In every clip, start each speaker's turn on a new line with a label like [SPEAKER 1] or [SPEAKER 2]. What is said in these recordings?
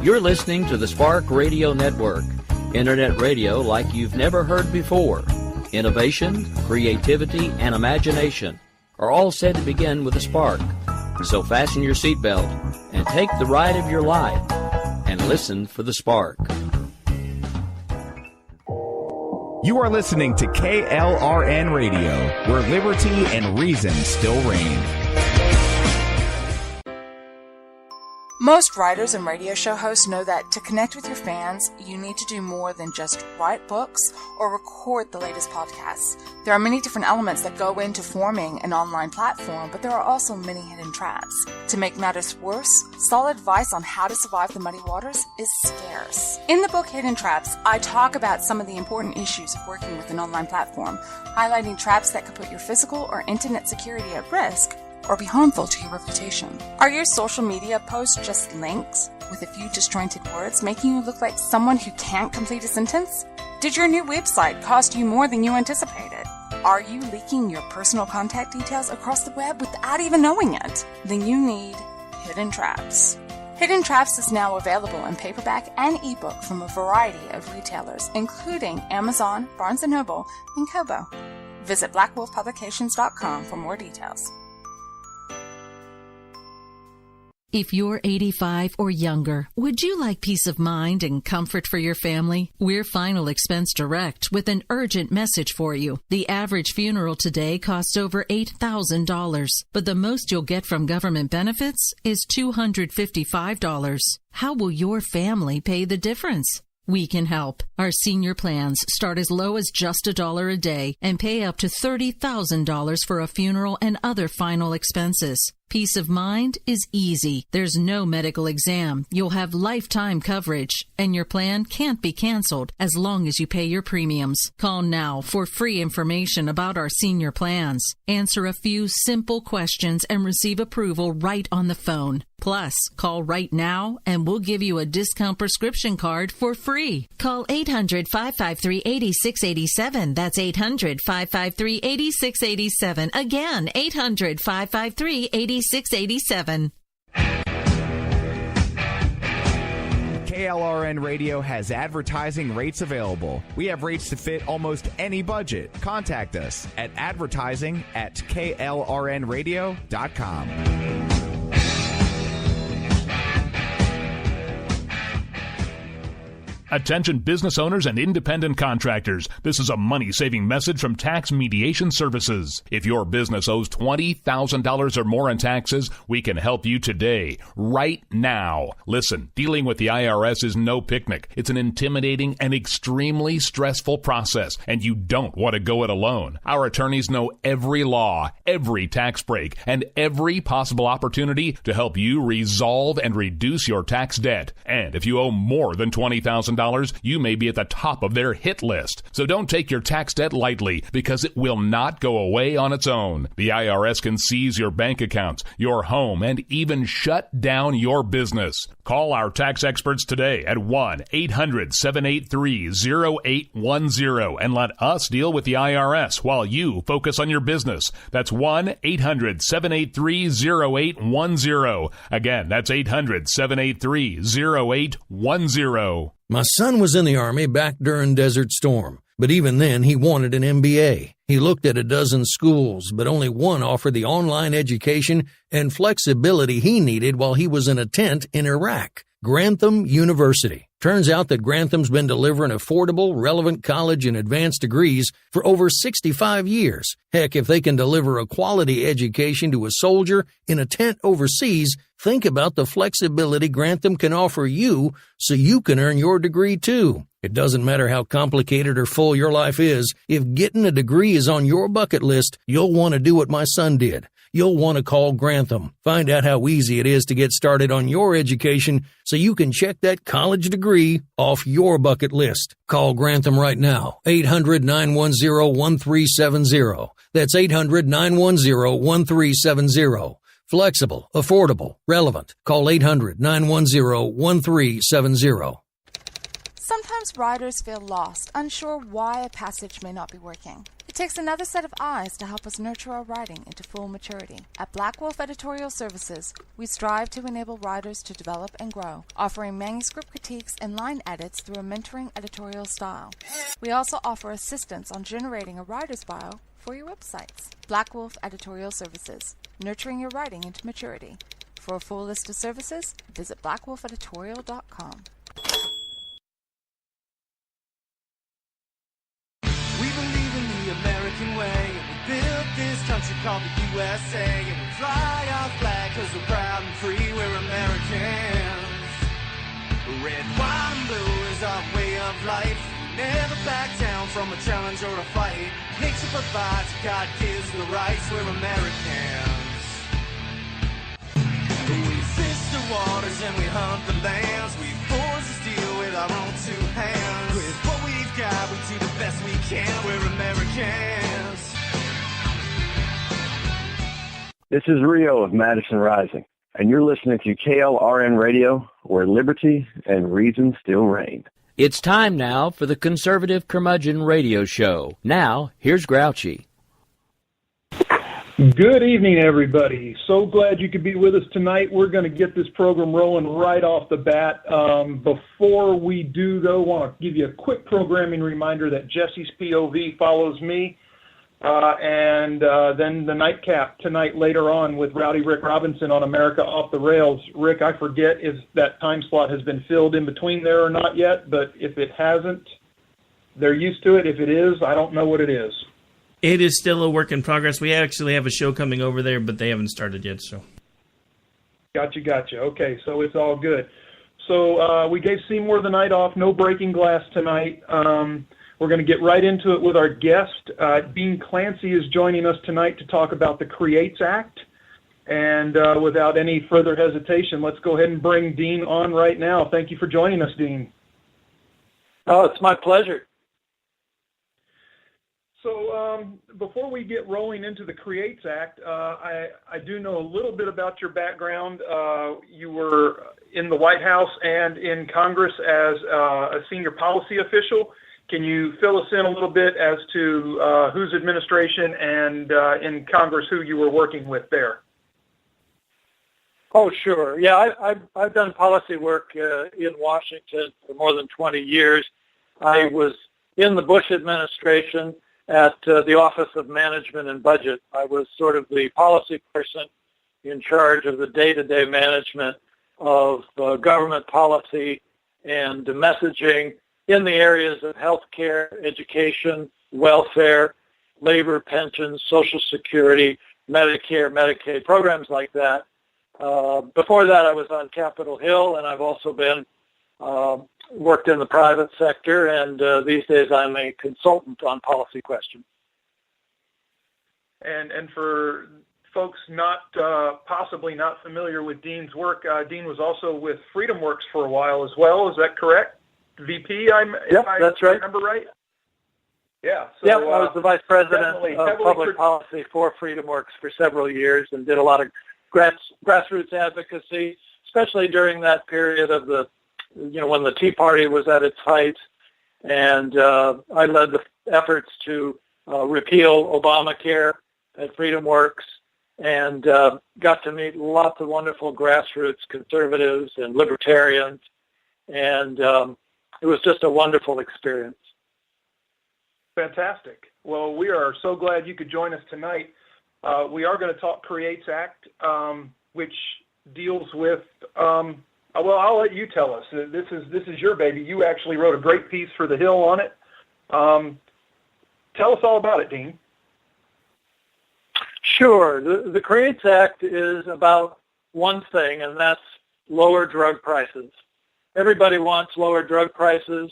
[SPEAKER 1] You're listening to the Spark Radio Network, Internet radio like you've never heard before. Innovation, creativity, and imagination are all said to begin with a spark. So fasten your seatbelt and take the ride of your life and listen for the spark.
[SPEAKER 2] You are listening to KLRN Radio, where liberty and reason still reign.
[SPEAKER 3] Most writers and radio show hosts know that to connect with your fans, you need to do more than just write books or record the latest podcasts. There are many different elements that go into forming an online platform, but there are also many hidden traps. To make matters worse, solid advice on how to survive the muddy waters is scarce. In the book Hidden Traps, I talk about some of the important issues of working with an online platform, highlighting traps that could put your physical or internet security at risk or be harmful to your reputation. Are your social media posts just links with a few disjointed words, making you look like someone who can't complete a sentence? Did your new website cost you more than you anticipated? Are you leaking your personal contact details across the web without even knowing it? Then you need Hidden Traps. Hidden Traps is now available in paperback and ebook from a variety of retailers, including Amazon, Barnes & Noble, and Kobo. Visit blackwolfpublications.com for more details.
[SPEAKER 4] If you're 85 or younger, would you like peace of mind and comfort for your family? We're Final Expense Direct with an urgent message for you. The average funeral today costs over $8,000, but the most you'll get from government benefits is $255. How will your family pay the difference? We can help. Our senior plans start as low as just $1 a day and pay up to $30,000 for a funeral and other final expenses. Peace of mind is easy. There's no medical exam. You'll have lifetime coverage, and your plan can't be canceled as long as you pay your premiums. Call now for free information about our senior plans. Answer a few simple questions and receive approval right on the phone. Plus, call right now and we'll give you a discount prescription card for free. Call 800-553-8687. That's 800-553-8687. Again, 800-553-8687.
[SPEAKER 2] KLRN Radio has advertising rates available. We have rates to fit almost any budget. Contact us at advertising@klrnradio.com.
[SPEAKER 5] Attention business owners and independent contractors. This is a money-saving message from Tax Mediation Services. If your business owes $20,000 or more in taxes, we can help you today, right now. Listen, dealing with the IRS is no picnic. It's an intimidating and extremely stressful process, and you don't want to go it alone. Our attorneys know every law, every tax break, and every possible opportunity to help you resolve and reduce your tax debt. And if you owe more than $20,000, you may be at the top of their hit list. So don't take your tax debt lightly, because it will not go away on its own. The IRS can seize your bank accounts, your home, and even shut down your business. Call our tax experts today at 1-800-783-0810 and let us deal with the IRS while you focus on your business. That's 1-800-783-0810. Again, that's 800-783-0810.
[SPEAKER 6] My son was in the Army back during Desert Storm, but even then he wanted an MBA. He looked at a dozen schools, but only one offered the online education and flexibility he needed while he was in a tent in Iraq. Grantham University. Turns out that Grantham's been delivering affordable, relevant college and advanced degrees for over 65 years. Heck, if they can deliver a quality education to a soldier in a tent overseas, think about the flexibility Grantham can offer you so you can earn your degree too. It doesn't matter how complicated or full your life is. If getting a degree is on your bucket list, you'll want to do what my son did. You'll want to call Grantham. Find out how easy it is to get started on your education so you can check that college degree off your bucket list. Call Grantham right now. 800-910-1370. That's 800-910-1370. Flexible, affordable, relevant. Call 800-910-1370.
[SPEAKER 3] Sometimes riders feel lost, unsure why a passage may not be working. It takes another set of eyes to help us nurture our writing into full maturity. At Black Wolf Editorial Services, we strive to enable writers to develop and grow, offering manuscript critiques and line edits through a mentoring editorial style. We also offer assistance on generating a writer's bio for your websites. Black Wolf Editorial Services, nurturing your writing into maturity. For a full list of services, visit blackwolfeditorial.com.
[SPEAKER 7] American way, and we built this country called the USA, and we fly our flag cause we're proud and free, we're Americans. Red, white, and blue is our way of life. We never back down from a challenge or a fight. Nature provides, God gives the rights, we're Americans. We fish the waters and we hunt the lands. We forge the steel with our own two hands. With what we've got, we do the best we can. We're Americans.
[SPEAKER 8] This is Rio of Madison Rising, and you're listening to KLRN Radio, where liberty and reason still reign.
[SPEAKER 1] It's time now for the Conservative Curmudgeon Radio Show. Now, here's Grouchy.
[SPEAKER 9] Good evening, everybody. So glad you could be with us tonight. We're going to get this program rolling right off the bat. Before we do, though, I want to give you a quick programming reminder that Jesse's POV follows me, and then the nightcap tonight later on with Rowdy Rick Robinson on America Off the Rails. Rick, I forget if that time slot has been filled in between there or not yet, but if it hasn't, they're used to it. If it is, I don't know what it is.
[SPEAKER 10] It is still a work in progress. We actually have a show coming over there, but they haven't started yet. So,
[SPEAKER 9] Gotcha. Okay, so it's all good. So we gave Seymour the night off. No breaking glass tonight. We're going to get right into it with our guest. Dean Clancy is joining us tonight to talk about the CREATES Act. And without any further hesitation, let's go ahead and bring Dean on right now. Thank you for joining us, Dean.
[SPEAKER 11] Oh, it's my pleasure.
[SPEAKER 9] So before we get rolling into the CREATES Act, I do know a little bit about your background. You were in the White House and in Congress as a senior policy official. Can you fill us in a little bit as to whose administration and in Congress who you were working with there?
[SPEAKER 11] Oh, sure. Yeah, I've done policy work in Washington for more than 20 years. I was in the Bush administration at the Office of Management and Budget. I was sort of the policy person in charge of the day-to-day management of government policy and messaging in the areas of healthcare, education, welfare, labor, pensions, Social Security, Medicare, Medicaid, programs like that. Before that, I was on Capitol Hill, and I've also been worked in the private sector, and these days I'm a consultant on policy questions.
[SPEAKER 9] And for folks possibly not familiar with Dean's work, Dean was also with FreedomWorks for a while as well. Is that correct? VP,
[SPEAKER 11] that's right.
[SPEAKER 9] Remember right? Yeah. So,
[SPEAKER 11] I was the vice president of public policy for FreedomWorks for several years and did a lot of grassroots advocacy, especially during that period of when the Tea Party was at its height. And I led the efforts to repeal Obamacare at FreedomWorks and got to meet lots of wonderful grassroots conservatives and libertarians. And it was just a wonderful experience.
[SPEAKER 9] Fantastic. Well, we are so glad you could join us tonight. We are going to talk CREATES Act, which deals with, well, I'll let you tell us. This is your baby. You actually wrote a great piece for The Hill on it. Tell us all about it, Dean.
[SPEAKER 11] Sure. The CREATES Act is about one thing, and that's lower drug prices. Everybody wants lower drug prices.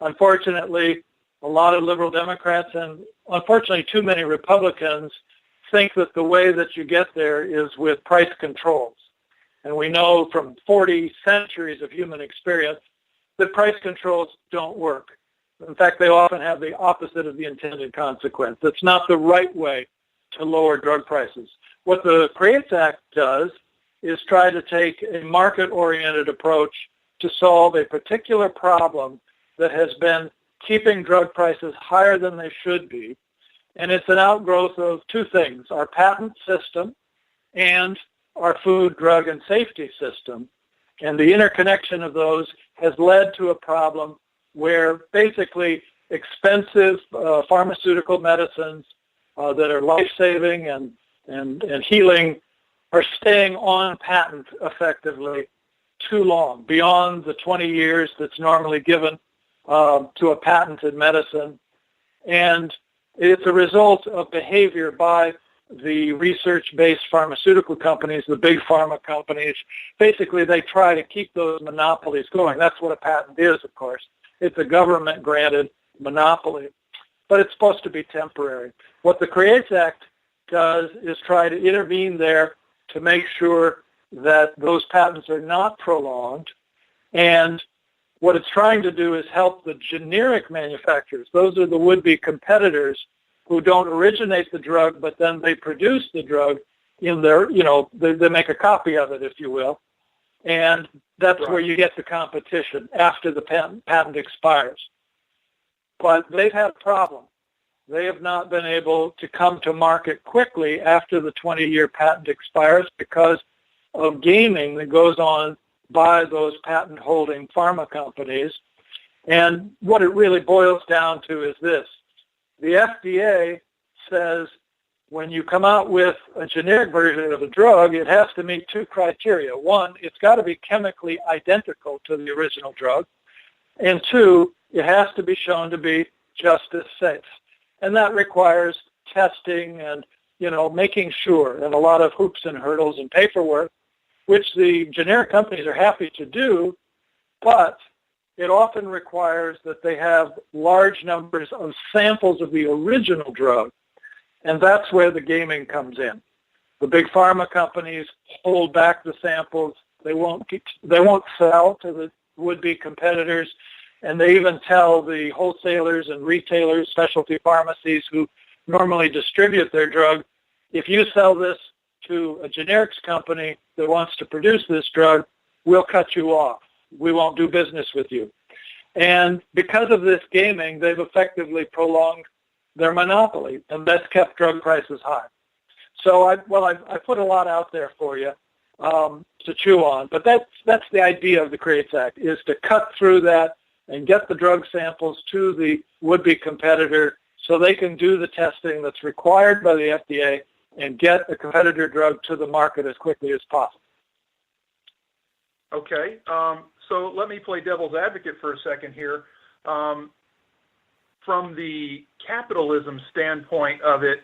[SPEAKER 11] Unfortunately, a lot of liberal Democrats and unfortunately too many Republicans think that the way that you get there is with price controls. And we know from 40 centuries of human experience that price controls don't work. In fact, they often have the opposite of the intended consequence. It's not the right way to lower drug prices. What the CREATES Act does is try to take a market-oriented approach to solve a particular problem that has been keeping drug prices higher than they should be. And it's an outgrowth of two things, our patent system and our food, drug, and safety system. And the interconnection of those has led to a problem where basically expensive pharmaceutical medicines that are life-saving and healing are staying on patent effectively too long, beyond the 20 years that's normally given to a patented medicine. And it's a result of behavior by the research-based pharmaceutical companies, the big pharma companies. Basically, they try to keep those monopolies going. That's what a patent is, of course. It's a government-granted monopoly, but it's supposed to be temporary. What the CREATES Act does is try to intervene there to make sure that those patents are not prolonged. And what it's trying to do is help the generic manufacturers. Those are the would-be competitors who don't originate the drug, but then they produce the drug in their, they make a copy of it, if you will. And that's where you get the competition after the patent expires. But they've had a problem. They have not been able to come to market quickly after the 20-year patent expires because of gaming that goes on by those patent-holding pharma companies. And what it really boils down to is this. The FDA says when you come out with a generic version of a drug, it has to meet two criteria. One, it's got to be chemically identical to the original drug. And two, it has to be shown to be just as safe. And that requires testing and, making sure, and a lot of hoops and hurdles and paperwork, which the generic companies are happy to do, but it often requires that they have large numbers of samples of the original drug, and that's where the gaming comes in. The big pharma companies hold back the samples. They won't sell to the would-be competitors, and they even tell the wholesalers and retailers, specialty pharmacies who normally distribute their drug, if you sell this to a generics company that wants to produce this drug, we'll cut you off. We won't do business with you. And because of this gaming, they've effectively prolonged their monopoly, and that's kept drug prices high. So I put a lot out there for you to chew on, but that's the idea of the CREATES Act, is to cut through that and get the drug samples to the would-be competitor so they can do the testing that's required by the FDA and get a competitor drug to the market as quickly as possible.
[SPEAKER 9] Okay, so let me play devil's advocate for a second here. From the capitalism standpoint of it,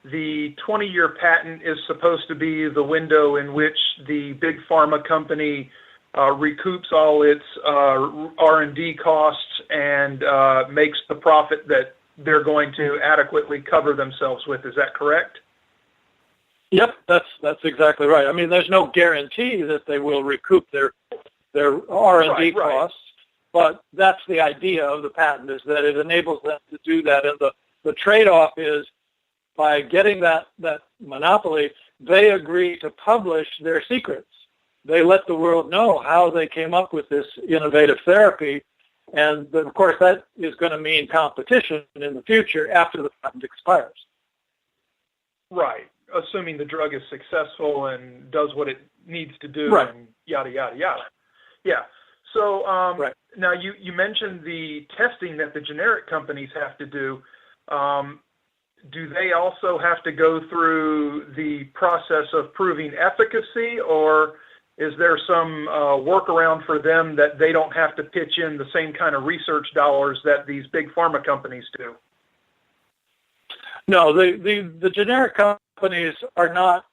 [SPEAKER 9] the 20-year patent is supposed to be the window in which the big pharma company recoups all its R&D costs and makes the profit that they're going to adequately cover themselves with. Is that correct?
[SPEAKER 11] Yep, that's exactly right. I mean, there's no guarantee that they will recoup their R&D costs, but that's the idea of the patent, is that it enables them to do that. And the trade-off is, by getting that monopoly, they agree to publish their secrets. They let the world know how they came up with this innovative therapy, and of course that is going to mean competition in the future after the patent expires. Right. Assuming the drug is successful and does what it needs to do, and yada, yada, yada. Yeah. So now you mentioned the testing that the generic companies have to do. Do they also have to go through the process of proving efficacy, or is there some workaround for them that they don't have to pitch in the same kind of research dollars that these big pharma companies do? No, the generic companies are not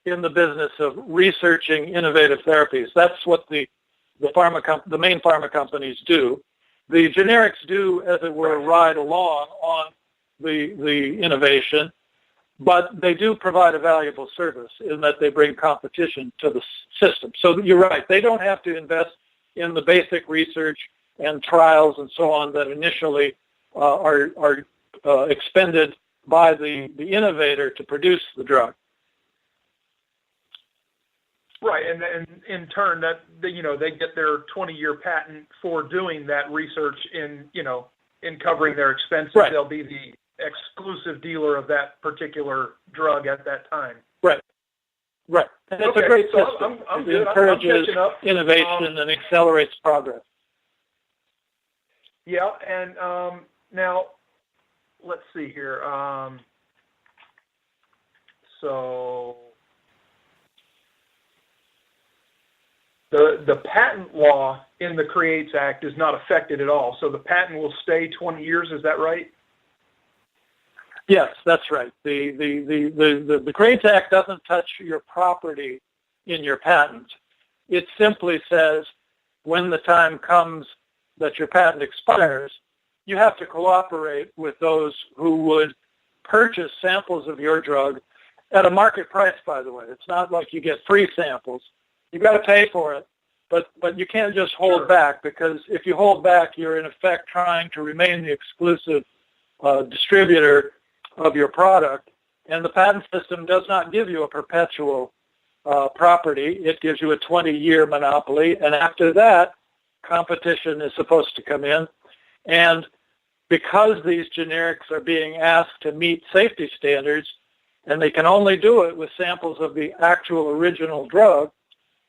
[SPEAKER 11] in the business of researching innovative therapies. That's what the main pharma companies do. The generics do, as it were, ride along on the innovation, but they do provide a valuable service in that they bring competition to the system. So you're right, they don't have to invest in the basic research and trials and so on that initially are expended by the innovator to produce the drug.
[SPEAKER 9] Right, and in turn, that they get their 20-year patent for doing that research in covering their expenses.
[SPEAKER 11] Right.
[SPEAKER 9] They'll be the exclusive dealer of that particular drug at that time.
[SPEAKER 11] Right. And it's a great system.
[SPEAKER 9] I'm
[SPEAKER 11] it encourages innovation and accelerates progress.
[SPEAKER 9] Yeah, and now let's see here. So the patent law in the CREATES Act is not affected at all. So the patent will stay 20 years. Is that right?
[SPEAKER 11] Yes, that's right. The CREATES Act doesn't touch your property in your patent. It simply says when the time comes that your patent expires, you have to cooperate with those who would purchase samples of your drug at a market price, by the way. It's not like you get free samples. You've got to pay for it, but you can't just hold back, because if you hold back, you're in effect trying to remain the exclusive distributor of your product, and the patent system does not give you a perpetual property. It gives you a 20-year monopoly, and after that, competition is supposed to come in. And because these generics are being asked to meet safety standards, and they can only do it with samples of the actual original drug,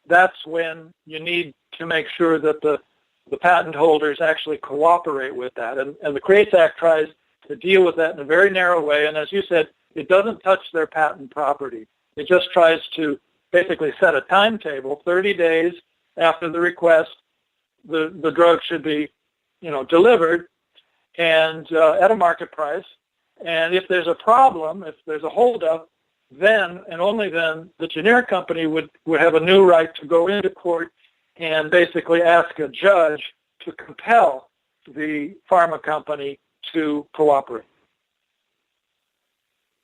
[SPEAKER 11] that's when you need to make sure that the patent holders actually cooperate with that. And the CREATES Act tries to deal with that in a very narrow way. And as you said, it doesn't touch their patent property. It just tries to basically set a timetable. 30 days after the request, the drug should be, delivered and at a market price. And if there's a problem, if there's a holdup, then and only then the generic company would have a new right to go into court and basically ask a judge to compel the pharma company to cooperate.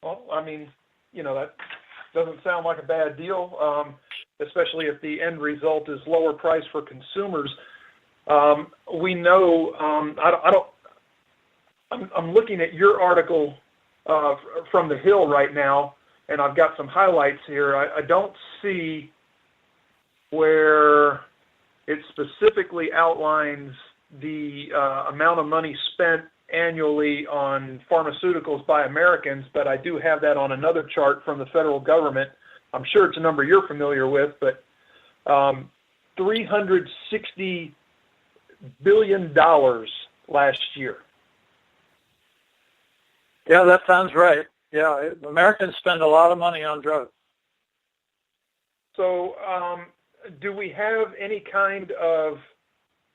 [SPEAKER 9] Well, that doesn't sound like a bad deal, especially if the end result is lower price for consumers. We know, I'm looking at your article from the Hill right now, and I've got some highlights here. I don't see where it specifically outlines the amount of money spent annually on pharmaceuticals by Americans, but I do have that on another chart from the federal government. I'm sure it's a number you're familiar with, but $360 billion last year.
[SPEAKER 11] Yeah, that sounds right. Yeah, Americans spend a lot of money on drugs.
[SPEAKER 9] So do we have any kind of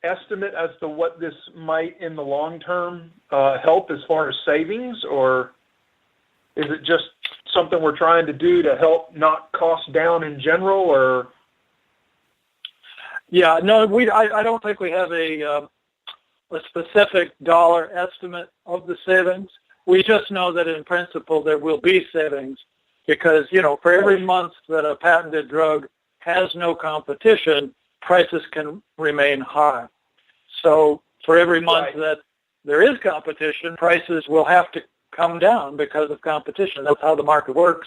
[SPEAKER 9] estimate as to what this might, in the long term, help as far as savings, or is it just something we're trying to do to help knock costs down in general, or? Yeah, no, I don't think we have a specific dollar estimate of the savings. We just know that in principle there will be savings because, for every month that a patented drug has no competition, prices can remain high. So for every month that there is competition, prices will have to come down because of competition. That's how the market works.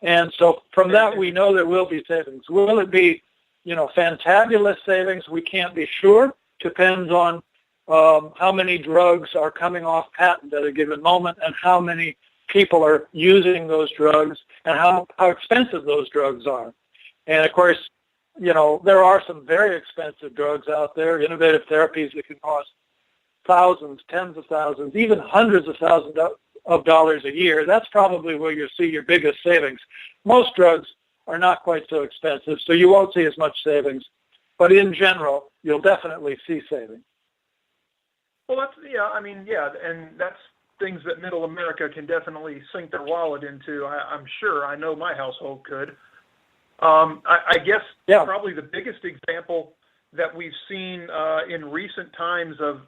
[SPEAKER 9] And so from that, we know there will be savings. Will it be, fantabulous savings? We can't be sure. Depends on how many drugs are coming off patent at a given moment and how many people are using those drugs and how expensive those drugs are. And, of course, there are some very expensive drugs out there, innovative therapies that can cost thousands, tens of thousands, even hundreds of thousands of dollars a year. That's probably where you'll see your biggest savings. Most drugs are not quite so expensive, so you won't see as much savings. But in general, you'll definitely see savings. Well, and that's things that middle America can definitely sink their wallet into. I'm sure. I know my household could. I guess probably the biggest example that we've seen in recent times of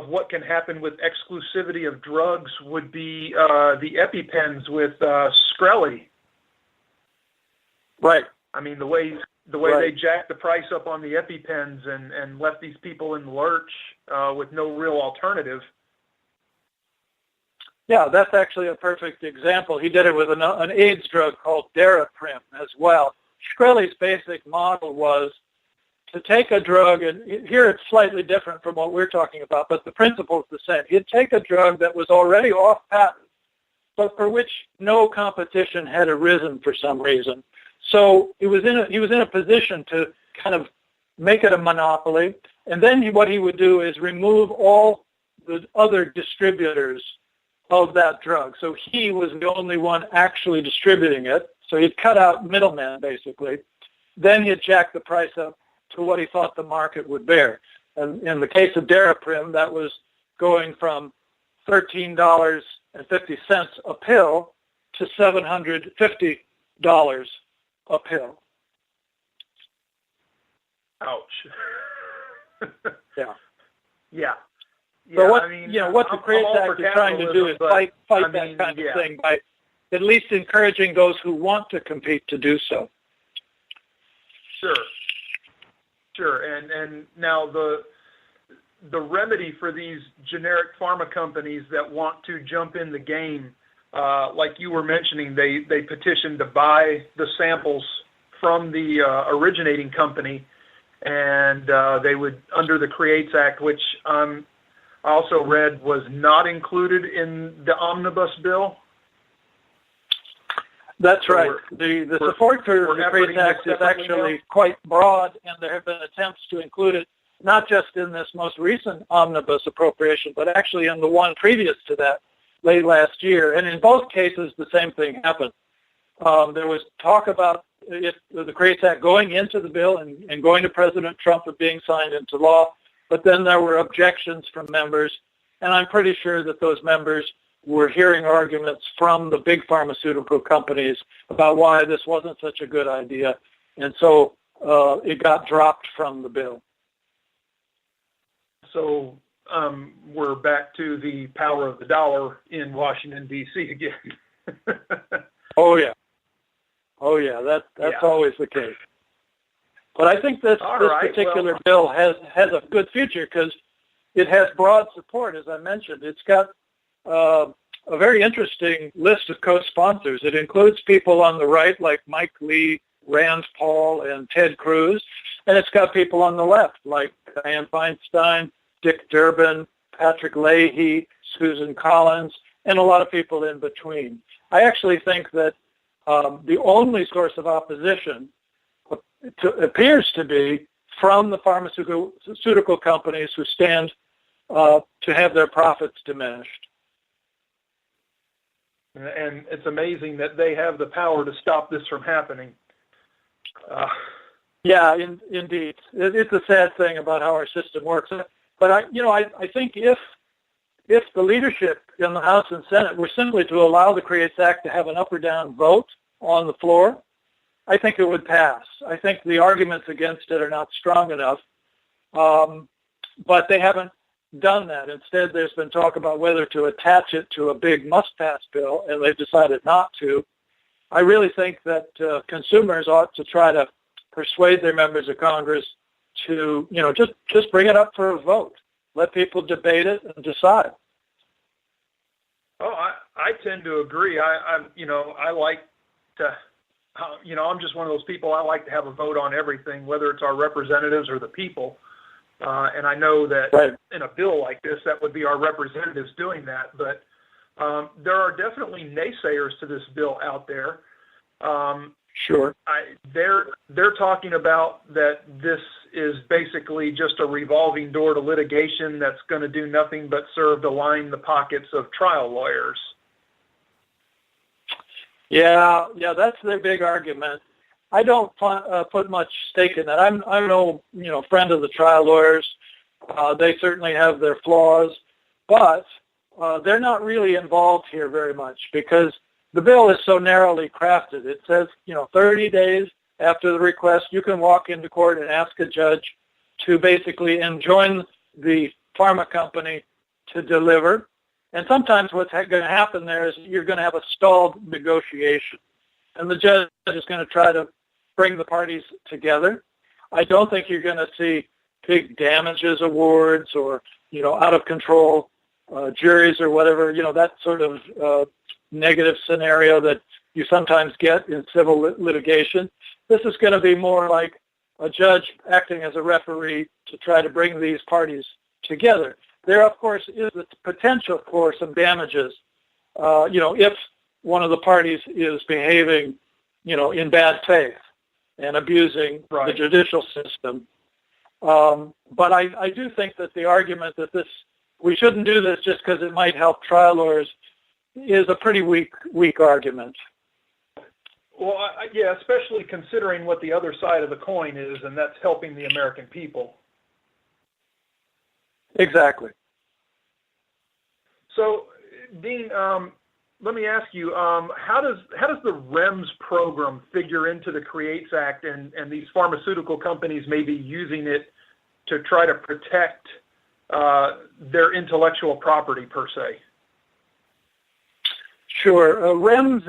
[SPEAKER 9] what can happen with exclusivity of drugs would be the EpiPens with Skrelly.
[SPEAKER 11] Right.
[SPEAKER 9] I mean, the way they jacked the price up on the EpiPens and left these people in the lurch with no real alternative.
[SPEAKER 11] Yeah, that's actually a perfect example. He did it with an AIDS drug called Daraprim as well. Shkreli's basic model was to take a drug, and here it's slightly different from what we're talking about, but the principle is the same. He'd take a drug that was already off patent, but for which no competition had arisen for some reason. So he was in a position to kind of make it a monopoly, and then what he would do is remove all the other distributors of that drug. So he was the only one actually distributing it. So he'd cut out middlemen, basically. Then he'd jack the price up to what he thought the market would bear. And in the case of Daraprim, that was going from $13.50 a pill to $750 a pill.
[SPEAKER 9] Ouch.
[SPEAKER 11] Yeah.
[SPEAKER 9] Yeah.
[SPEAKER 11] So what,
[SPEAKER 9] I mean,
[SPEAKER 11] what the CREATES Act is trying to do is fight that kind of thing by at least encouraging those who want to compete to do so.
[SPEAKER 9] Sure. And now the remedy for these generic pharma companies that want to jump in the game, like you were mentioning, they petitioned to buy the samples from the originating company, and they would, under the CREATES Act, which I also read was not included in the omnibus bill.
[SPEAKER 11] That's right. The support for the CREATES Act is actually quite broad, and there have been attempts to include it not just in this most recent omnibus appropriation, but actually in the one previous to that, late last year. And in both cases, the same thing happened. There was talk about the CREATES Act going into the bill and going to President Trump and being signed into law, but then there were objections from members, and I'm pretty sure that those members were hearing arguments from the big pharmaceutical companies about why this wasn't such a good idea, and so it got dropped from the bill.
[SPEAKER 9] So we're back to the power of the dollar in Washington, D.C. again.
[SPEAKER 11] Oh, yeah. That's always the case. But I think this particular bill has a good future because it has broad support, as I mentioned. It's got a very interesting list of co-sponsors. It includes people on the right like Mike Lee, Rand Paul, and Ted Cruz. And it's got people on the left like Dianne Feinstein, Dick Durbin, Patrick Leahy, Susan Collins, and a lot of people in between. I actually think that the only source of opposition appears to be from the pharmaceutical companies who stand to have their profits diminished.
[SPEAKER 9] And it's amazing that they have the power to stop this from happening.
[SPEAKER 11] Yeah, indeed. It's a sad thing about how our system works. But I think if the leadership in the House and Senate were simply to allow the CREATES Act to have an up or down vote on the floor, I think it would pass. I think the arguments against it are not strong enough, but they haven't done that. Instead, there's been talk about whether to attach it to a big must-pass bill, and they've decided not to. I really think that consumers ought to try to persuade their members of Congress to, just bring it up for a vote. Let people debate it and decide.
[SPEAKER 9] Oh, I tend to agree. I like to, I'm just one of those people. I like to have a vote on everything, whether it's our representatives or the people. And I know that in a bill like this, that would be our representatives doing that. But there are definitely naysayers to this bill out there.
[SPEAKER 11] Sure.
[SPEAKER 9] They're talking about that this is basically just a revolving door to litigation that's going to do nothing but serve to line the pockets of trial lawyers.
[SPEAKER 11] Yeah, that's their big argument. I don't put much stake in that. I'm no friend of the trial lawyers. They certainly have their flaws, but they're not really involved here very much because the bill is so narrowly crafted. It says, 30 days after the request, you can walk into court and ask a judge to basically enjoin the pharma company to deliver. And sometimes what's going to happen there is you're going to have a stalled negotiation. And the judge is going to try to bring the parties together. I don't think you're going to see big damages awards or, out of control juries or whatever, that sort of negative scenario that you sometimes get in civil litigation. This is going to be more like a judge acting as a referee to try to bring these parties together. There, of course, is the potential for some damages, if one of the parties is behaving, in bad faith and abusing the judicial system. But I do think that the argument that we shouldn't do this just because it might help trial lawyers is a pretty weak argument.
[SPEAKER 9] Well, yeah, especially considering what the other side of the coin is, and that's helping the American people.
[SPEAKER 11] Exactly.
[SPEAKER 9] So, Dean, let me ask you, how does the REMS program figure into the CREATES Act, and these pharmaceutical companies may be using it to try to protect their intellectual property per se?
[SPEAKER 11] Sure. REMS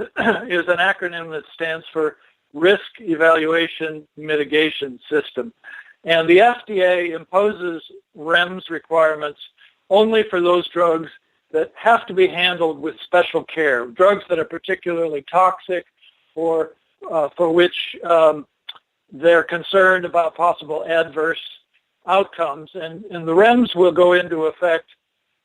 [SPEAKER 11] is an acronym that stands for Risk Evaluation Mitigation System. And the FDA imposes REMS requirements only for those drugs that have to be handled with special care, drugs that are particularly toxic or for which they're concerned about possible adverse outcomes. And the REMS will go into effect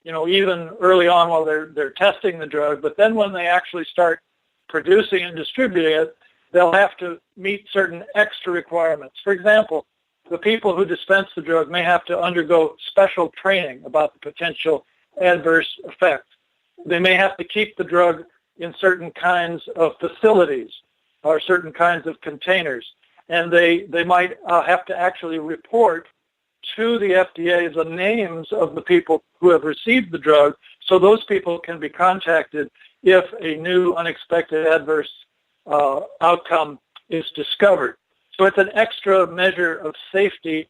[SPEAKER 11] even early on while they're testing the drug, but then when they actually start producing and distributing it, they'll have to meet certain extra requirements. For example, the people who dispense the drug may have to undergo special training about the potential adverse effects. They may have to keep the drug in certain kinds of facilities or certain kinds of containers, and they might have to actually report to the FDA the names of the people who have received the drug, so those people can be contacted if a new unexpected adverse outcome is discovered. So it's an extra measure of safety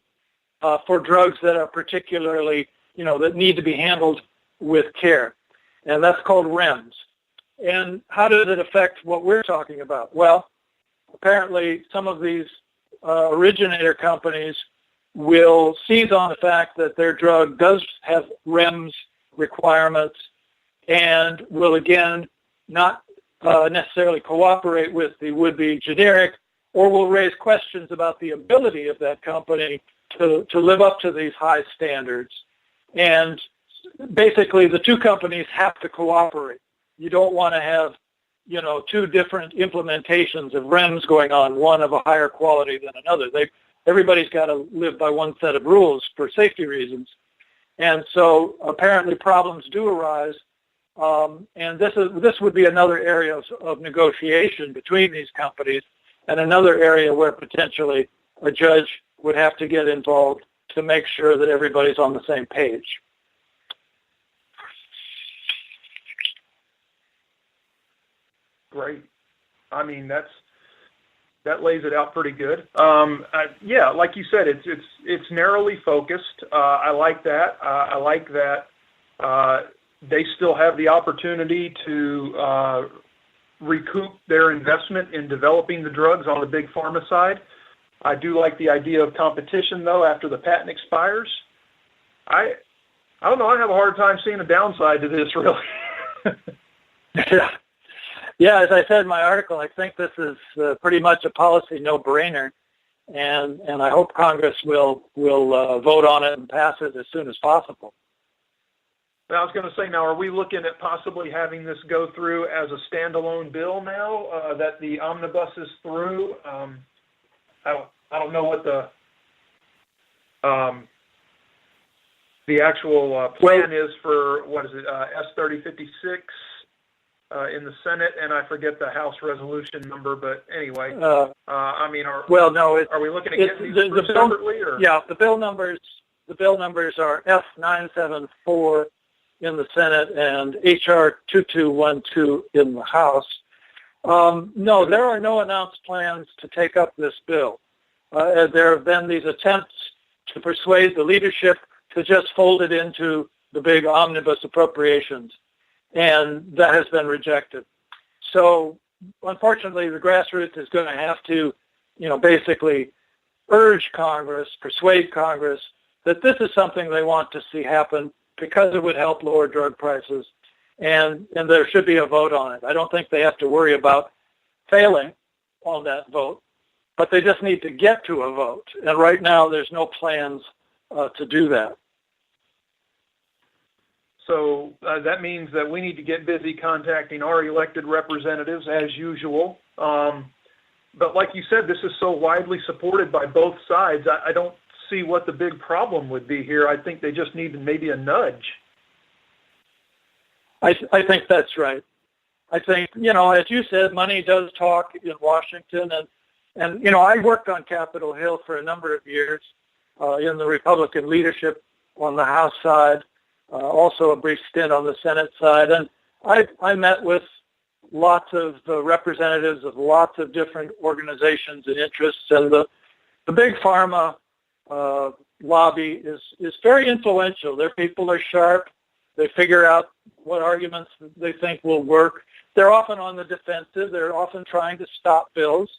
[SPEAKER 11] for drugs that are particularly, that need to be handled with care. And that's called REMS. And how does it affect what we're talking about? Well, apparently some of these originator companies will seize on the fact that their drug does have REMS requirements and will again not necessarily cooperate with the would-be generic, or will raise questions about the ability of that company to live up to these high standards. And basically the two companies have to cooperate. You don't want to have, two different implementations of REMS going on, one of a higher quality than another. Everybody's got to live by one set of rules for safety reasons. And so apparently problems do arise. And this would be another area of negotiation between these companies, and another area where potentially a judge would have to get involved to make sure that everybody's on the same page.
[SPEAKER 9] Great. I mean, that lays it out pretty good. Yeah, like you said, it's narrowly focused. I like that. I like that they still have the opportunity to recoup their investment in developing the drugs on the big pharma side. I do like the idea of competition, though, after the patent expires. I don't know. I have a hard time seeing a downside to this, really.
[SPEAKER 11] Yeah, as I said in my article, I think this is pretty much a policy no-brainer, and I hope Congress will vote on it and pass it as soon as possible.
[SPEAKER 9] I was going to say, now, are we looking at possibly having this go through as a standalone bill now that the omnibus is through? I don't know what the actual plan is for, what is it, S-3056 in the Senate, and I forget the House resolution number, but anyway, I mean, are we looking at getting these through separately? Or?
[SPEAKER 11] Yeah, the bill numbers are F974 in the Senate and HR 2212 in the House. No, there are no announced plans to take up this bill. There have been these attempts to persuade the leadership to just fold it into the big omnibus appropriations, and that has been rejected. So, unfortunately, the grassroots is going to have to, basically urge Congress, persuade Congress that this is something they want to see happen, because it would help lower drug prices, and there should be a vote on it. I don't think they have to worry about failing on that vote, but they just need to get to a vote. And right now, there's no plans to do that.
[SPEAKER 9] So that means that we need to get busy contacting our elected representatives as usual. But like you said, this is so widely supported by both sides. I don't see what the big problem would be here. I think they just need maybe a nudge.
[SPEAKER 11] I think that's right. I think, as you said, money does talk in Washington. And I worked on Capitol Hill for a number of years in the Republican leadership on the House side, also a brief stint on the Senate side. And I met with lots of representatives of lots of different organizations and interests. And the big pharma lobby is very influential. Their people are sharp. They figure out what arguments they think will work. They're often on the defensive. They're often trying to stop bills.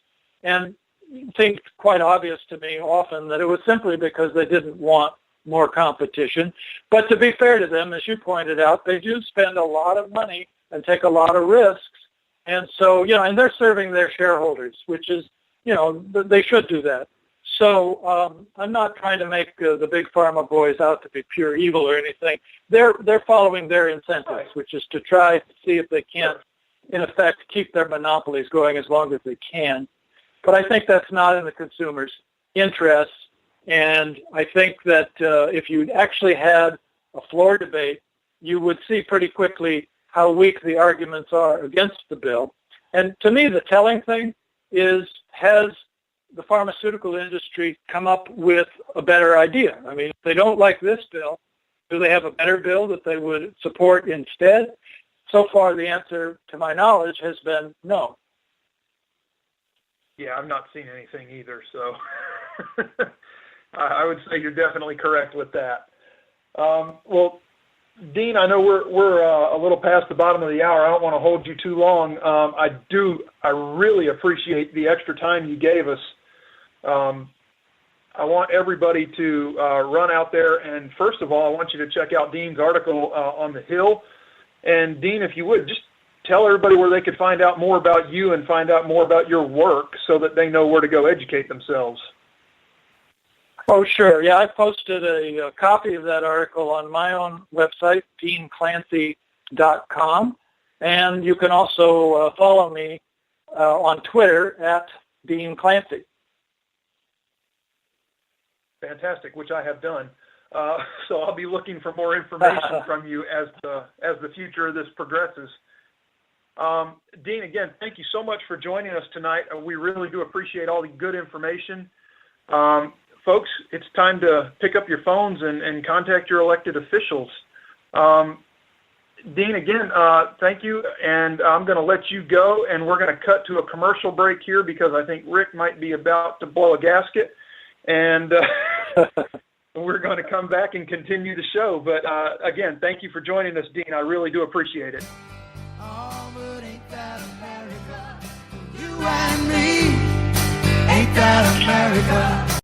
[SPEAKER 11] And it seemed quite obvious to me often that it was simply because they didn't want more competition. But to be fair to them, as you pointed out, they do spend a lot of money and take a lot of risks. And so, and they're serving their shareholders, which is, they should do that. So I'm not trying to make the big pharma boys out to be pure evil or anything. They're following their incentives, which is to try to see if they can, in effect, keep their monopolies going as long as they can. But I think that's not in the consumer's interests. And I think that if you actually had a floor debate, you would see pretty quickly how weak the arguments are against the bill. And to me, the telling thing is, has the pharmaceutical industry come up with a better idea? I mean, if they don't like this bill, do they have a better bill that they would support instead? So far, the answer, to my knowledge, has been no.
[SPEAKER 9] Yeah, I've not seen anything either, so I would say you're definitely correct with that. Well, Dean, I know we're a little past the bottom of the hour. I don't want to hold you too long. I really appreciate the extra time you gave us. I want everybody to run out there, and first of all, I want you to check out Dean's article on the Hill. And Dean, if you would, just tell everybody where they could find out more about you and find out more about your work so that they know where to go educate themselves.
[SPEAKER 11] Oh, sure. Yeah, I posted a copy of that article on my own website, deanclancy.com. And you can also follow me on Twitter at Dean Clancy.
[SPEAKER 9] Fantastic, which I have done. So I'll be looking for more information from you as the future of this progresses. Dean, again, thank you so much for joining us tonight. We really do appreciate all the good information. Folks, it's time to pick up your phones and contact your elected officials. Dean, again, thank you, and I'm going to let you go, and we're going to cut to a commercial break here because I think Rick might be about to blow a gasket, and we're going to come back and continue the show. But again, thank you for joining us, Dean. I really do appreciate it.
[SPEAKER 7] Oh, but ain't that America? You and me, ain't that America?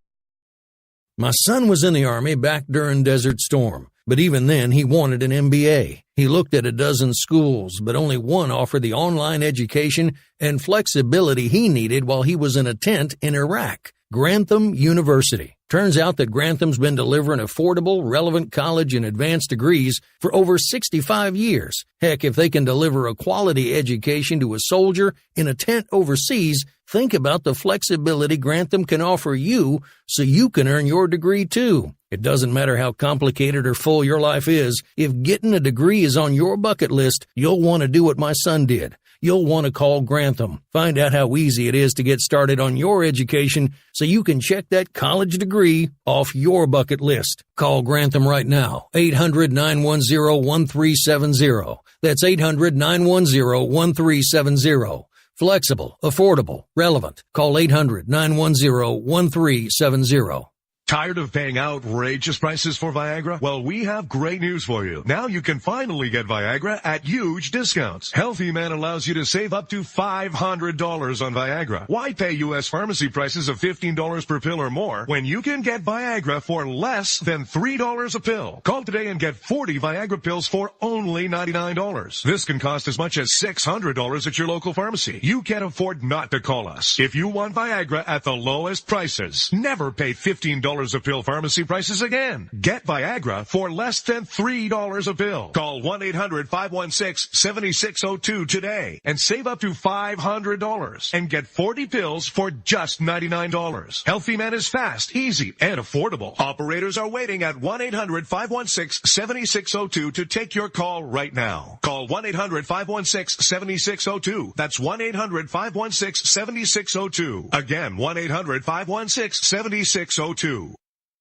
[SPEAKER 6] My son was in the Army back during Desert Storm, but even then he wanted an MBA. He looked at a dozen schools, but only one offered the online education and flexibility he needed while he was in a tent in Iraq, Grantham University. Turns out that Grantham's been delivering affordable, relevant college and advanced degrees for over 65 years. Heck, if they can deliver a quality education to a soldier in a tent overseas, think about the flexibility Grantham can offer you so you can earn your degree too. It doesn't matter how complicated or full your life is. If getting a degree is on your bucket list, you'll want to do what my son did. You'll want to call Grantham. Find out how easy it is to get started on your education so you can check that college degree off your bucket list. Call Grantham right now, 800-910-1370. That's 800-910-1370. Flexible, affordable, relevant. Call 800-910-1370.
[SPEAKER 12] Tired of paying outrageous prices for Viagra? Well, we have great news for you. Now you can finally get Viagra at huge discounts. Healthy Man allows you to save up to $500 on Viagra. Why pay U.S. pharmacy prices of $15 per pill or more when you can get Viagra for less than $3 a pill? Call today and get 40 Viagra pills for only $99. This can cost as much as $600 at your local pharmacy. You can't afford not to call us. If you want Viagra at the lowest prices, never pay $15 a pill pharmacy prices again. Get Viagra for less than $3 a pill. Call 1-800-516-7602 today and save up to $500 and get 40 pills for just $99. Healthy Man is fast, easy, and affordable. Operators are waiting at 1-800-516-7602 to take your call right now. Call 1-800-516-7602. That's 1-800-516-7602. Again, 1-800-516-7602.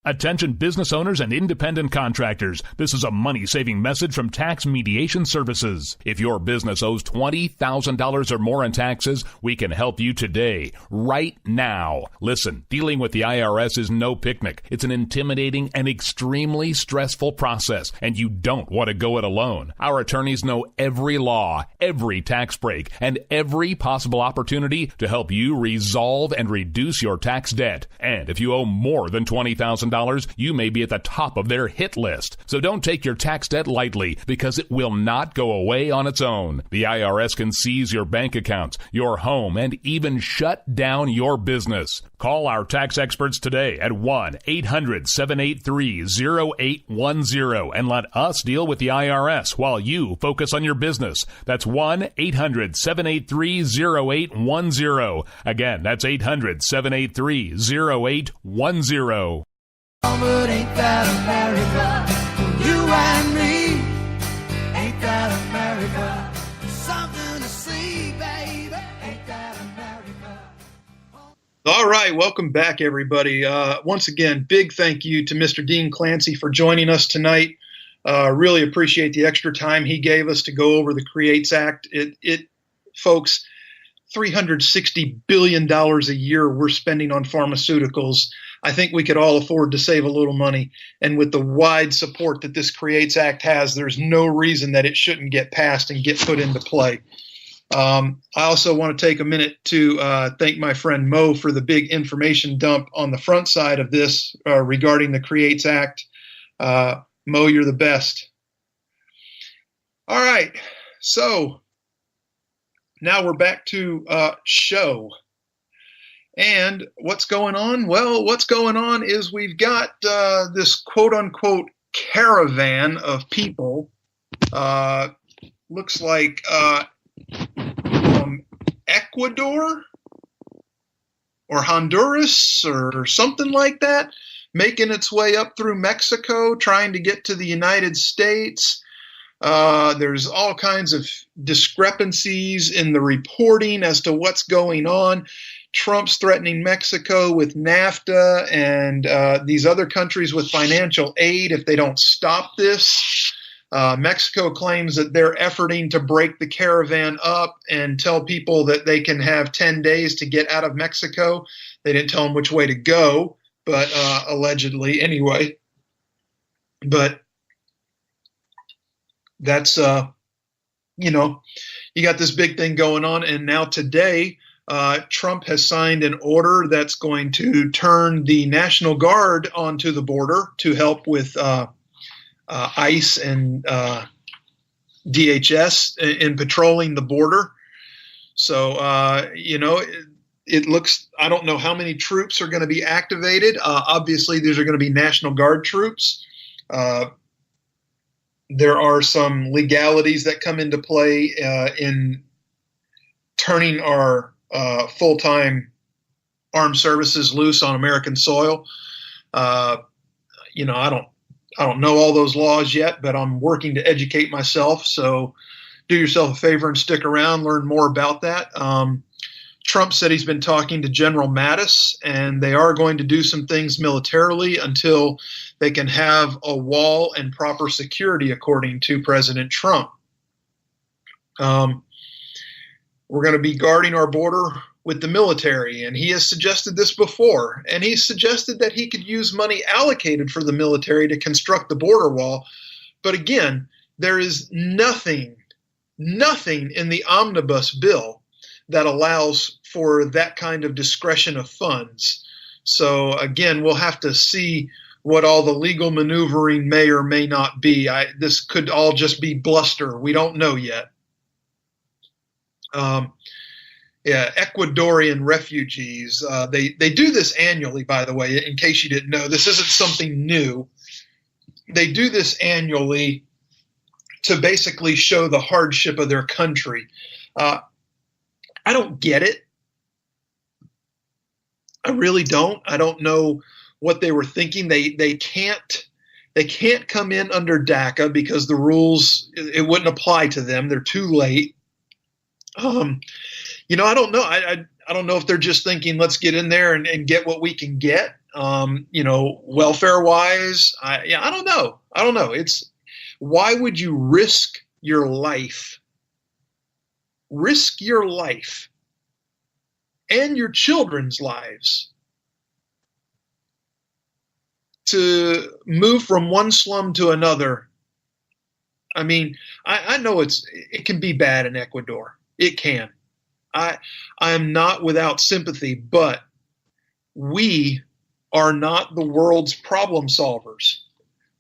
[SPEAKER 5] Attention business owners and independent contractors. This is a money-saving message from Tax Mediation Services. If your business owes $20,000 or more in taxes, we can help you today, right now. Listen, dealing with the IRS is no picnic. It's an intimidating and extremely stressful process, and you don't want to go it alone. Our attorneys know every law, every tax break, and every possible opportunity to help you resolve and reduce your tax debt. And if you owe more than $20,000, you may be at the top of their hit list. So don't take your tax debt lightly, because it will not go away on its own. The IRS can seize your bank accounts, your home, and even shut down your business. Call our tax experts today at 1-800-783-0810 and let us deal with the IRS while you focus on your business. That's 1-800-783-0810. Again, that's 800-783-0810.
[SPEAKER 7] But ain't that America? You and me. Ain't that America? Something to see, baby. Ain't that America?
[SPEAKER 9] All right, welcome back, everybody. Once again, big thank you to Mr. Dean Clancy for joining us tonight. Really appreciate the extra time he gave us to go over the CREATES Act. Folks, $360 billion a year we're spending on pharmaceuticals. I think we could all afford to save a little money. And with the wide support that this CREATES Act has, there's no reason that it shouldn't get passed and get put into play. I also want to take a minute to thank my friend Mo for the big information dump on the front side of this regarding the CREATES Act. Mo, you're the best. All right. So now we're back to show. And what's going on? Well, what's going on is we've got this quote-unquote caravan of people, looks like from Ecuador or Honduras or something like that, making its way up through Mexico, trying to get to the United States. There's all kinds of discrepancies in the reporting as to what's going on. Trump's threatening Mexico with NAFTA and these other countries with financial aid if they don't stop this. Mexico claims that they're efforting to break the caravan up and tell people that they can have 10 days to get out of Mexico. They didn't tell them which way to go, but allegedly anyway. But that's, you got this big thing going on. And now today, Trump has signed an order that's going to turn the National Guard onto the border to help with ICE and DHS in patrolling the border. So, it looks, I don't know how many troops are going to be activated. Obviously, these are going to be National Guard troops. There are some legalities that come into play in turning our full-time armed services loose on American soil. I don't know all those laws yet, but I'm working to educate myself. So do yourself a favor and stick around, learn more about that. Trump said he's been talking to General Mattis, and they are going to do some things militarily until they can have a wall and proper security, according to President Trump.
[SPEAKER 13] We're going to be guarding our border with the military, and he has suggested this before, and he's suggested that he could use money allocated for the military to construct the border wall. But again, there is nothing in the omnibus bill that allows for that kind of discretion of funds. So again, we'll have to see what all the legal maneuvering may or may not be. This could all just be bluster. We don't know yet. Ecuadorian refugees, they do this annually, by the way, in case you didn't know. This isn't something new. They do this annually to basically show the hardship of their country. I don't get it. I really don't. I don't know what they were thinking. They can't come in under DACA because the rules, it wouldn't apply to them. They're too late. I don't know. I don't know if they're just thinking, let's get in there and get what we can get. Welfare wise, I don't know. I don't know. Why would you risk your life and your children's lives to move from one slum to another? I mean, I know it can be bad in Ecuador. It can. I am not without sympathy, but we are not the world's problem solvers.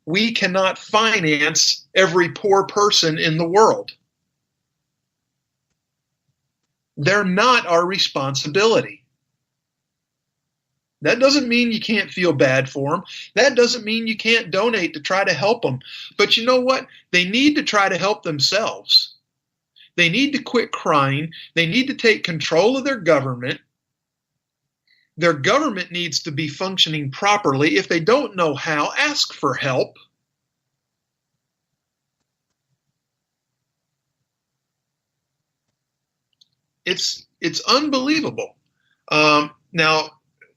[SPEAKER 13] We cannot finance every poor person in the world. They're not our responsibility. That doesn't mean you can't feel bad for them. That doesn't mean you can't donate to try to help them. But you know what? They need to try to help themselves. They need to quit crying. They need to take control of their government. Their government needs to be functioning properly. If they don't know how, ask for help. It's unbelievable. Now,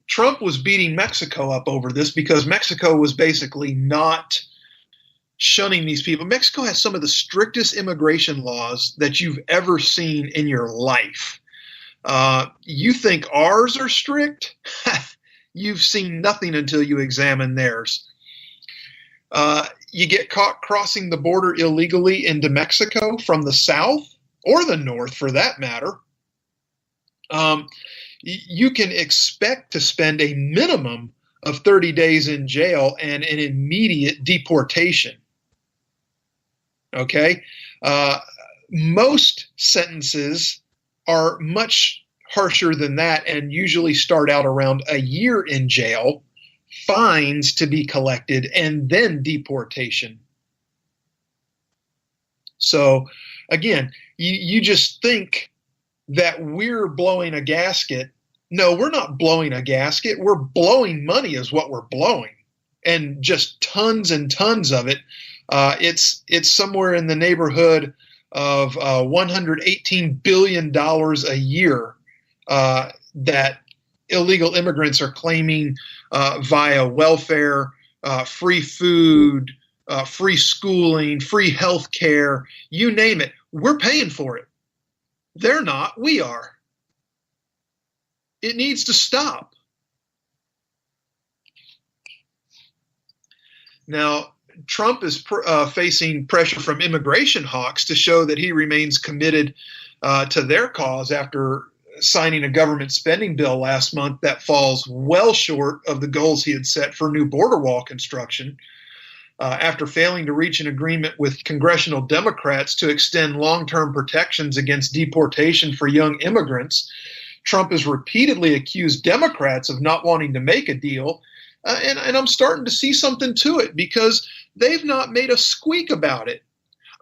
[SPEAKER 13] Trump was beating Mexico up over this because Mexico was basically not shunning these people. Mexico has some of the strictest immigration laws that you've ever seen in your life. You think ours are strict? You've seen nothing until you examine theirs. You get caught crossing the border illegally into Mexico from the south or the north, for that matter. You can expect to spend a minimum of 30 days in jail and an immediate deportation. Okay? Most sentences are much harsher than that and usually start out around a year in jail, fines to be collected, and then deportation. So, again, you just think that we're blowing a gasket. No, we're not blowing a gasket. We're blowing money is what we're blowing, and just tons and tons of it. It's somewhere in the neighborhood of $118 billion a year that illegal immigrants are claiming via welfare, free food, free schooling, free health care, you name it. We're paying for it. They're not. We are. It needs to stop. Now, Trump is facing pressure from immigration hawks to show that he remains committed to their cause after signing a government spending bill last month that falls well short of the goals he had set for new border wall construction. After failing to reach an agreement with congressional Democrats to extend long-term protections against deportation for young immigrants, Trump has repeatedly accused Democrats of not wanting to make a deal. And I'm starting to see something to it because they've not made a squeak about it.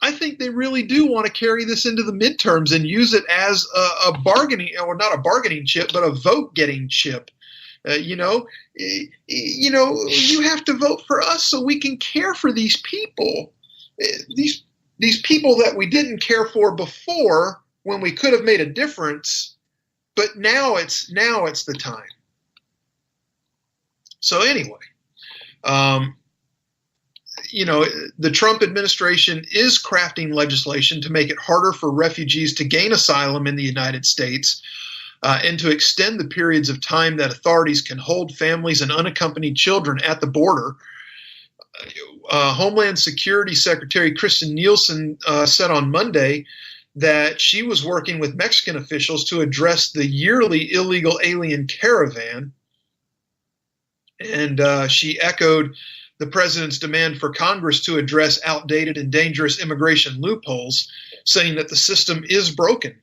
[SPEAKER 13] I think they really do want to carry this into the midterms and use it as a bargaining, or not a bargaining chip, but a vote-getting chip. You have to vote for us so we can care for these people. These people that we didn't care for before when we could have made a difference, but now it's the time. So anyway, the Trump administration is crafting legislation to make it harder for refugees to gain asylum in the United States and to extend the periods of time that authorities can hold families and unaccompanied children at the border. Homeland Security Secretary Kristen Nielsen said on Monday that she was working with Mexican officials to address the yearly illegal alien caravan. And she echoed the president's demand for Congress to address outdated and dangerous immigration loopholes, saying that the system is broken.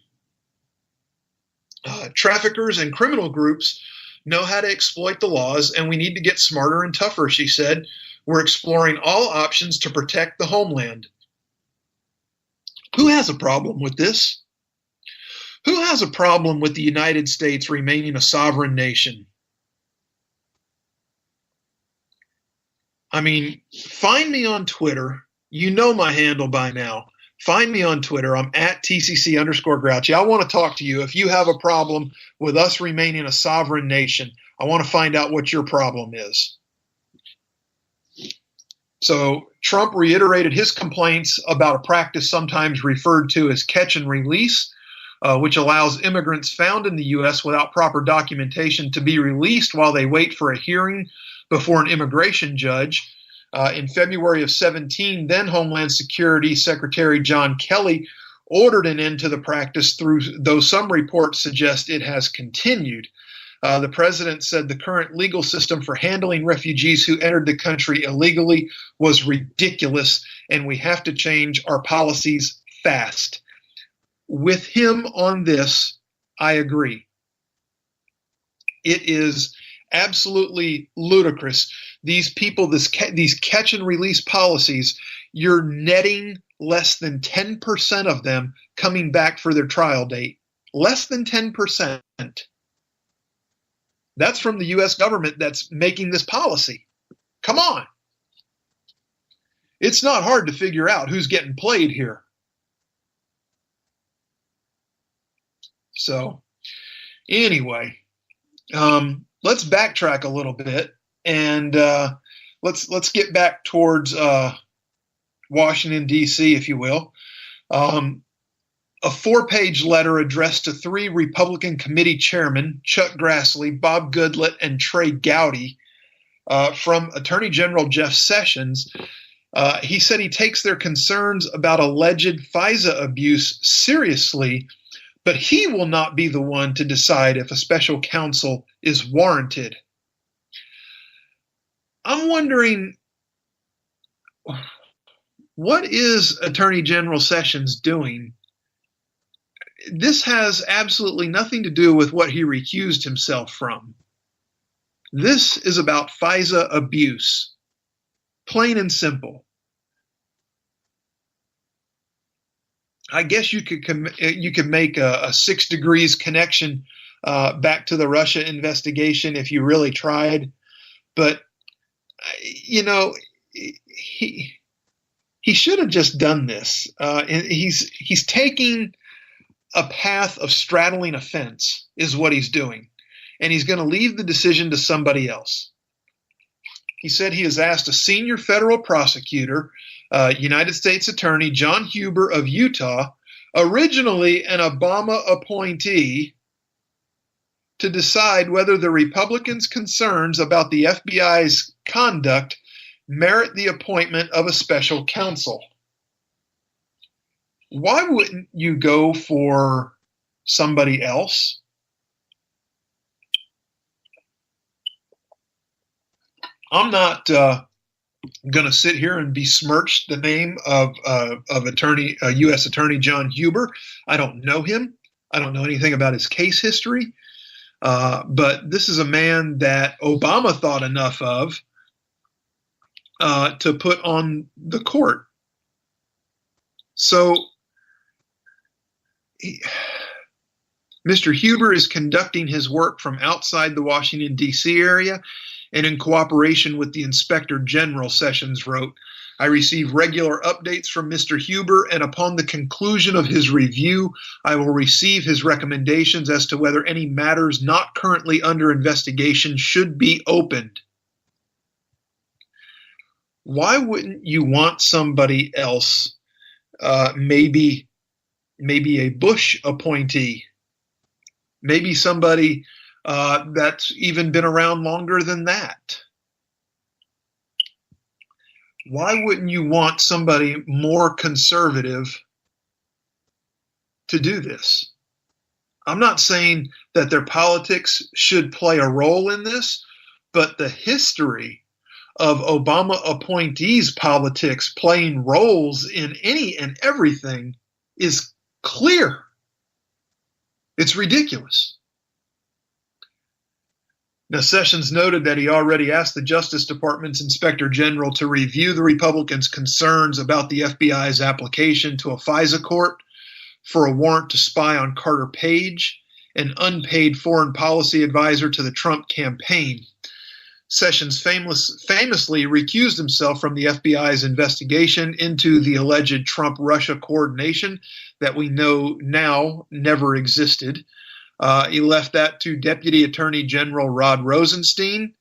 [SPEAKER 13] Traffickers and criminal groups know how to exploit the laws, and we need to get smarter and tougher, she said. We're exploring all options to protect the homeland. Who has a problem with this? Who has a problem with the United States remaining a sovereign nation? I mean, find me on Twitter. You know my handle by now. Find me on Twitter. I'm at TCC_Grouchy. I want to talk to you. If you have a problem with us remaining a sovereign nation, I want to find out what your problem is. So Trump reiterated his complaints about a practice sometimes referred to as catch and release, which allows immigrants found in the U.S. without proper documentation to be released while they wait for a hearing before an immigration judge. In February of 2017, then Homeland Security Secretary John Kelly ordered an end to the practice, though some reports suggest it has continued. The president said the current legal system for handling refugees who entered the country illegally was ridiculous, and we have to change our policies fast. With him on this, I agree. It is absolutely ludicrous. These people, these catch and release policies, you're netting less than 10% of them coming back for their trial date. Less than 10%. That's from the U.S. government that's making this policy. Come on. It's not hard to figure out who's getting played here. So, anyway, let's backtrack a little bit and let's get back towards Washington, D.C., if you will. A 4-page letter addressed to 3 Republican committee chairmen, Chuck Grassley, Bob Goodlatte, and Trey Gowdy, from Attorney General Jeff Sessions. He said he takes their concerns about alleged FISA abuse seriously, but he will not be the one to decide if a special counsel is warranted. I'm wondering, what is Attorney General Sessions doing? This has absolutely nothing to do with what he recused himself from. This is about FISA abuse, plain and simple. I guess you could make a 6 degrees connection back to the Russia investigation if you really tried, but he should have just done this. He's taking a path of straddling a fence is what he's doing, and he's going to leave the decision to somebody else. He said he has asked a senior federal prosecutor, United States Attorney John Huber of Utah, originally an Obama appointee, to decide whether the Republicans' concerns about the FBI's conduct merit the appointment of a special counsel. Why wouldn't you go for somebody else? I'm not going to sit here and besmirch the name of U.S. Attorney John Huber. I don't know him. I don't know anything about his case history. But this is a man that Obama thought enough of to put on the court. So Mr. Huber is conducting his work from outside the Washington, D.C. area and in cooperation with the Inspector General, Sessions wrote. I receive regular updates from Mr. Huber, and upon the conclusion of his review, I will receive his recommendations as to whether any matters not currently under investigation should be opened. why wouldn't you want somebody else, maybe a Bush appointee, maybe somebody that's even been around longer than that? Why wouldn't you want somebody more conservative to do this? I'm not saying that their politics should play a role in this, but the history of Obama appointees' politics playing roles in any and everything is clear. It's ridiculous. Now, Sessions noted that he already asked the Justice Department's Inspector General to review the Republicans' concerns about the FBI's application to a FISA court for a warrant to spy on Carter Page, an unpaid foreign policy advisor to the Trump campaign. Sessions famously recused himself from the FBI's investigation into the alleged Trump-Russia coordination that we know now never existed. He left that to Deputy Attorney General Rod Rosenstein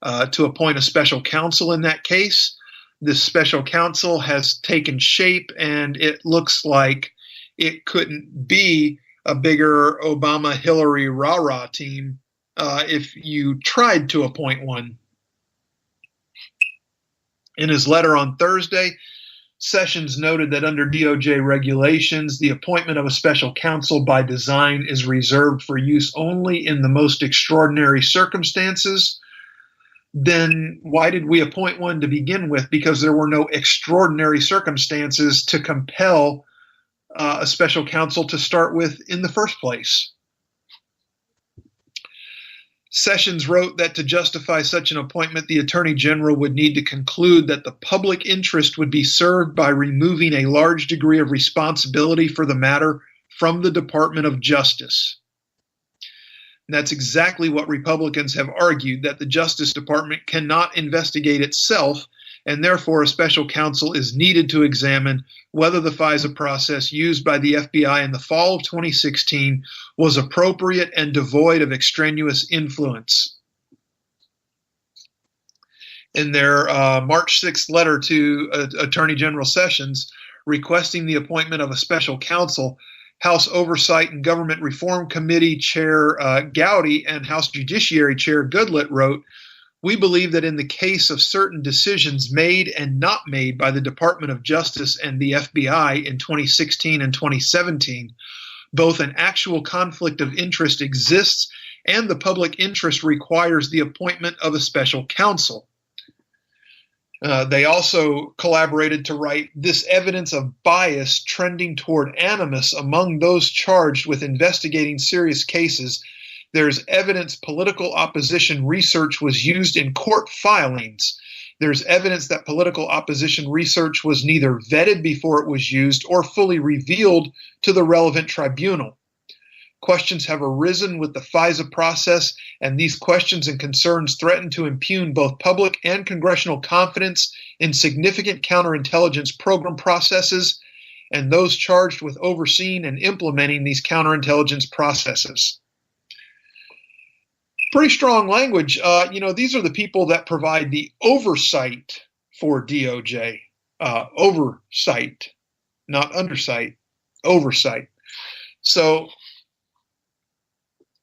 [SPEAKER 13] to appoint a special counsel in that case. This special counsel has taken shape, and it looks like it couldn't be a bigger Obama-Hillary rah-rah team if you tried to appoint one. In his letter on Thursday, Sessions noted that under DOJ regulations, the appointment of a special counsel by design is reserved for use only in the most extraordinary circumstances. Then why did we appoint one to begin with? Because there were no extraordinary circumstances to compel a special counsel to start with in the first place. Sessions wrote that to justify such an appointment, the Attorney General would need to conclude that the public interest would be served by removing a large degree of responsibility for the matter from the Department of Justice. And that's exactly what Republicans have argued, that the Justice Department cannot investigate itself, and therefore a special counsel is needed to examine whether the FISA process used by the FBI in the fall of 2016 was appropriate and devoid of extraneous influence. In their March 6th letter to Attorney General Sessions requesting the appointment of a special counsel, House Oversight and Government Reform Committee Chair Gowdy and House Judiciary Chair Goodlatte wrote, "We believe that in the case of certain decisions made and not made by the Department of Justice and the FBI in 2016 and 2017, both an actual conflict of interest exists and the public interest requires the appointment of a special counsel." They also collaborated to write, "This evidence of bias trending toward animus among those charged with investigating serious cases, there's evidence political opposition research was used in court filings. There's evidence that political opposition research was neither vetted before it was used or fully revealed to the relevant tribunal. Questions have arisen with the FISA process, and these questions and concerns threaten to impugn both public and congressional confidence in significant counterintelligence program processes and those charged with overseeing and implementing these counterintelligence processes." Pretty strong language. These are the people that provide the oversight for DOJ. Oversight, not undersight, oversight. So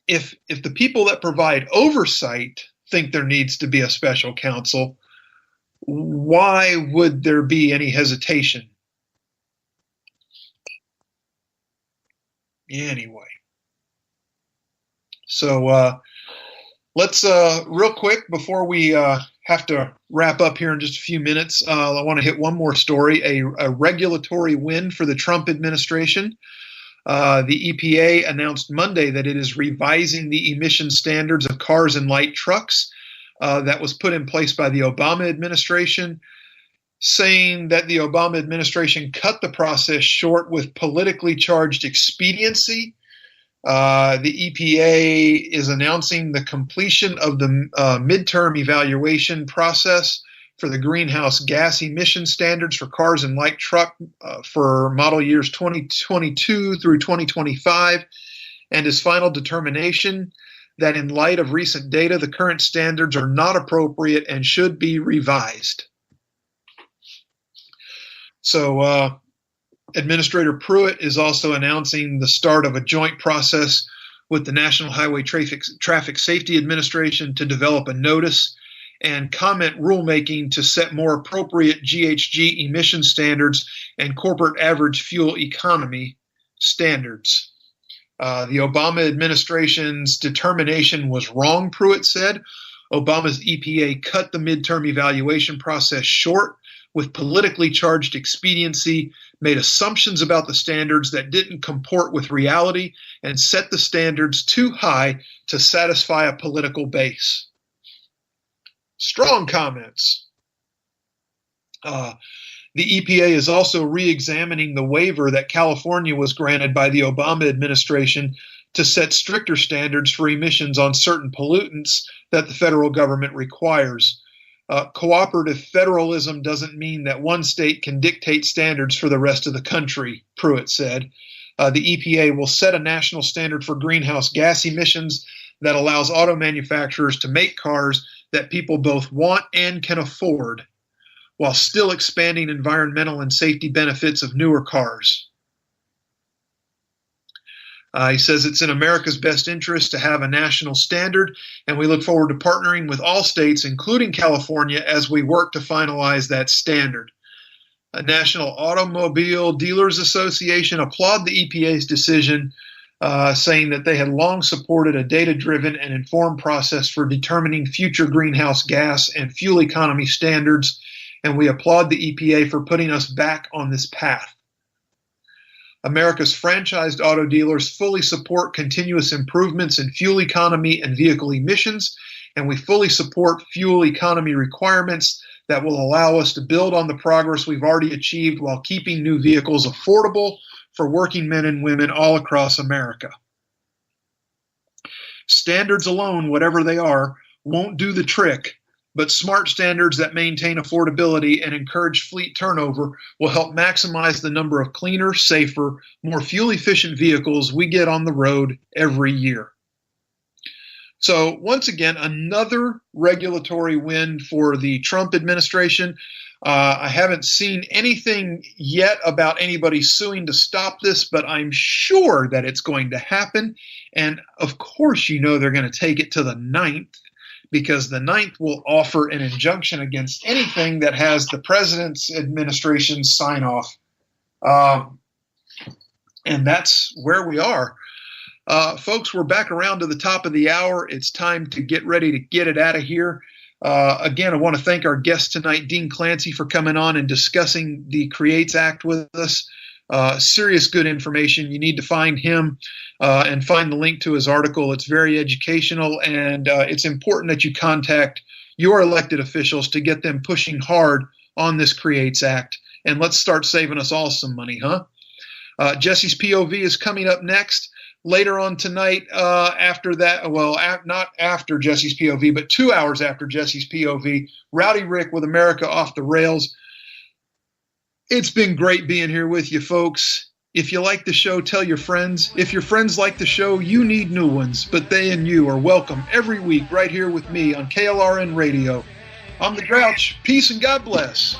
[SPEAKER 13] if the people that provide oversight think there needs to be a special counsel, why would there be any hesitation? Anyway. So let's real quick before we have to wrap up here in just a few minutes, I want to hit one more story, a regulatory win for the Trump administration. The EPA announced Monday that it is revising the emission standards of cars and light trucks that was put in place by the Obama administration, saying that the Obama administration cut the process short with politically charged expediency. The EPA is announcing the completion of the midterm evaluation process for the greenhouse gas emission standards for cars and light truck for model years 2022 through 2025, and his final determination that in light of recent data, the current standards are not appropriate and should be revised. So Administrator Pruitt is also announcing the start of a joint process with the National Highway Traffic Safety Administration to develop a notice and comment rulemaking to set more appropriate GHG emission standards and corporate average fuel economy standards. The Obama administration's determination was wrong, Pruitt said. Obama's EPA cut the midterm evaluation process short with politically charged expediency, made assumptions about the standards that didn't comport with reality, and set the standards too high to satisfy a political base. Strong comments. The EPA is also re-examining the waiver that California was granted by the Obama administration to set stricter standards for emissions on certain pollutants that the federal government requires. Cooperative federalism doesn't mean that one state can dictate standards for the rest of the country, Pruitt said. The EPA will set a national standard for greenhouse gas emissions that allows auto manufacturers to make cars that people both want and can afford, while still expanding environmental and safety benefits of newer cars. He says it's in America's best interest to have a national standard, and we look forward to partnering with all states, including California, as we work to finalize that standard. A National Automobile Dealers Association applauded the EPA's decision, saying that they had long supported a data-driven and informed process for determining future greenhouse gas and fuel economy standards, and we applaud the EPA for putting us back on this path. America's franchised auto dealers fully support continuous improvements in fuel economy and vehicle emissions, and we fully support fuel economy requirements that will allow us to build on the progress we've already achieved while keeping new vehicles affordable for working men and women all across America. Standards alone, whatever they are, won't do the trick, but smart standards that maintain affordability and encourage fleet turnover will help maximize the number of cleaner, safer, more fuel-efficient vehicles we get on the road every year. So once again, another regulatory win for the Trump administration. I haven't seen anything yet about anybody suing to stop this, but I'm sure that it's going to happen. And of course, you know they're going to take it to the 9th, because the 9th will offer an injunction against anything that has the president's administration sign off. And that's where we are. Folks, we're back around to the top of the hour. It's time to get ready to get it out of here. Again, I want to thank our guest tonight, Dean Clancy, for coming on and discussing the CREATES Act with us. Serious good information. You need to find him and find the link to his article. It's very educational, and it's important that you contact your elected officials to get them pushing hard on this CREATES Act. And let's start saving us all some money, huh? Jesse's POV is coming up next. Later on tonight, after that, well, not after Jesse's POV, but 2 hours after Jesse's POV, Rowdy Rick with America Off the Rails. It's been great being here with you, folks. If you like the show, tell your friends. If your friends like the show, you need new ones, but they and you are welcome every week right here with me on KLRN Radio. I'm the Grouch. Peace and God bless.